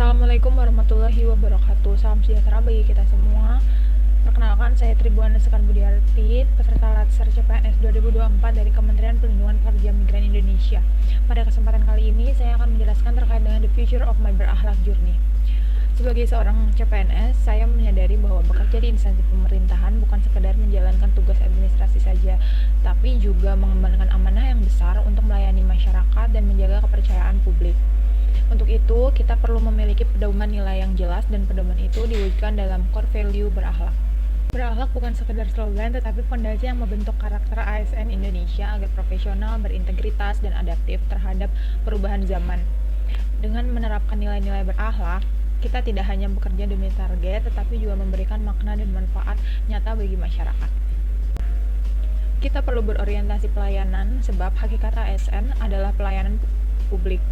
Assalamualaikum warahmatullahi wabarakatuh. Salam sejahtera bagi kita semua. Perkenalkan, saya Tribuana Sekar Budiarti, peserta Latsar CPNS 2024 dari Kementerian Perlindungan Pekerja Migran Indonesia. Pada kesempatan kali ini, saya akan menjelaskan terkait dengan the future of my berakhlak journey. Sebagai seorang CPNS, saya menyadari bahwa bekerja di instansi pemerintahan bukan sekedar menjalankan tugas administrasi saja, tapi juga mengembangkan amanah yang besar untuk melayani masyarakat dan menjaga kepercayaan publik. Untuk itu, kita perlu memiliki pedoman nilai yang jelas, dan pedoman itu diwujudkan dalam core value berakhlak. Berakhlak bukan sekedar slogan, tetapi fondasi yang membentuk karakter ASN Indonesia agar profesional, berintegritas, dan adaptif terhadap perubahan zaman. Dengan menerapkan nilai-nilai berakhlak, kita tidak hanya bekerja demi target, tetapi juga memberikan makna dan manfaat nyata bagi masyarakat. Kita perlu berorientasi pelayanan, sebab hakikat ASN adalah pelayanan publik.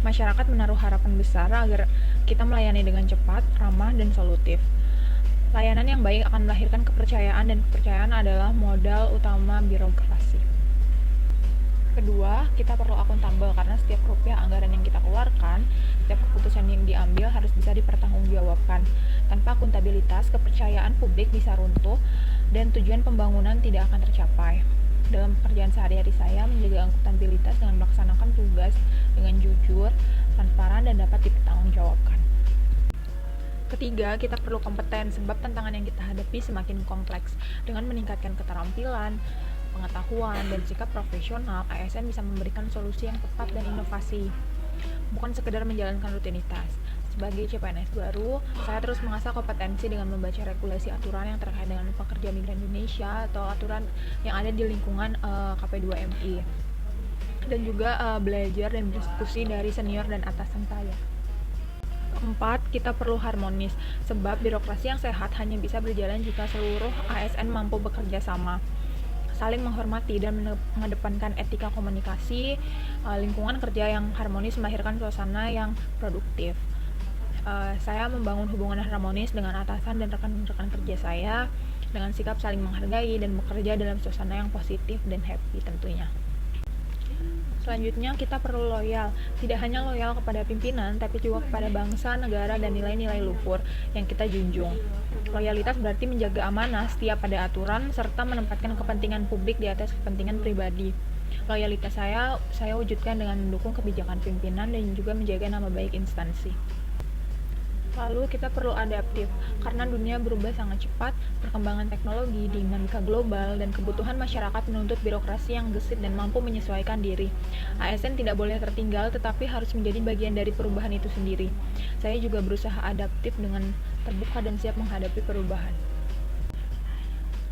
Masyarakat menaruh harapan besar agar kita melayani dengan cepat, ramah, dan solutif. Layanan yang baik akan melahirkan kepercayaan, dan kepercayaan adalah modal utama birokrasi. Kedua, kita perlu akuntabel, karena setiap rupiah anggaran yang kita keluarkan, setiap keputusan yang diambil harus bisa dipertanggungjawabkan. Tanpa akuntabilitas, kepercayaan publik bisa runtuh, dan tujuan pembangunan tidak akan tercapai. Dalam pekerjaan sehari-hari, saya menjaga akuntabilitas dengan melaksanakan tugas dengan jujur, transparan, dan dapat dipertanggungjawabkan. Ketiga, kita perlu kompeten, sebab tantangan yang kita hadapi semakin kompleks. Dengan meningkatkan keterampilan, pengetahuan, dan sikap profesional, ASN bisa memberikan solusi yang tepat dan inovasi, bukan sekedar menjalankan rutinitas. Sebagai CPNS baru, saya terus mengasah kompetensi dengan membaca regulasi aturan yang terkait dengan pekerja migran Indonesia atau aturan yang ada di lingkungan KP2MI, dan juga belajar dan berdiskusi dari senior dan atasan saya. Keempat, kita perlu harmonis, sebab birokrasi yang sehat hanya bisa berjalan jika seluruh ASN mampu bekerja sama, saling menghormati, dan mengedepankan etika komunikasi. Lingkungan kerja yang harmonis melahirkan suasana yang produktif. Saya membangun hubungan harmonis dengan atasan dan rekan-rekan kerja saya dengan sikap saling menghargai dan bekerja dalam suasana yang positif dan happy tentunya. Selanjutnya, kita perlu loyal, tidak hanya loyal kepada pimpinan, tapi juga kepada bangsa, negara, dan nilai-nilai luhur yang kita junjung. Loyalitas berarti menjaga amanah, setia pada aturan, serta menempatkan kepentingan publik di atas kepentingan pribadi. Loyalitas saya wujudkan dengan mendukung kebijakan pimpinan dan juga menjaga nama baik instansi. Lalu, kita perlu adaptif, karena dunia berubah sangat cepat, perkembangan teknologi, dinamika global, dan kebutuhan masyarakat menuntut birokrasi yang gesit dan mampu menyesuaikan diri. ASN tidak boleh tertinggal, tetapi harus menjadi bagian dari perubahan itu sendiri. Saya juga berusaha adaptif dengan terbuka dan siap menghadapi perubahan.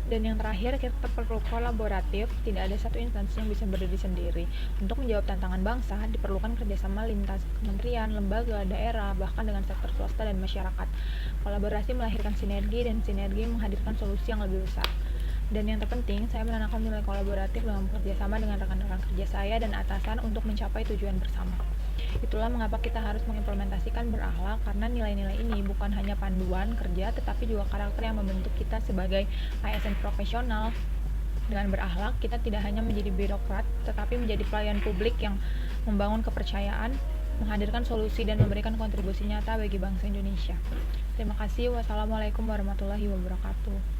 Dan yang terakhir, kita perlu kolaboratif, tidak ada satu instansi yang bisa berdiri sendiri. Untuk menjawab tantangan bangsa, diperlukan kerjasama lintas kementerian, lembaga, daerah, bahkan dengan sektor swasta dan masyarakat. Kolaborasi melahirkan sinergi, dan sinergi menghadirkan solusi yang lebih besar. Dan yang terpenting, saya menanamkan nilai kolaboratif dalam bekerjasama dengan rekan-rekan kerja saya dan atasan untuk mencapai tujuan bersama. Itulah mengapa kita harus mengimplementasikan berakhlak, karena nilai-nilai ini bukan hanya panduan kerja, tetapi juga karakter yang membentuk kita sebagai ASN profesional. Dengan berakhlak, kita tidak hanya menjadi birokrat, tetapi menjadi pelayan publik yang membangun kepercayaan, menghadirkan solusi, dan memberikan kontribusi nyata bagi bangsa Indonesia. Terima kasih. Wassalamualaikum warahmatullahi wabarakatuh.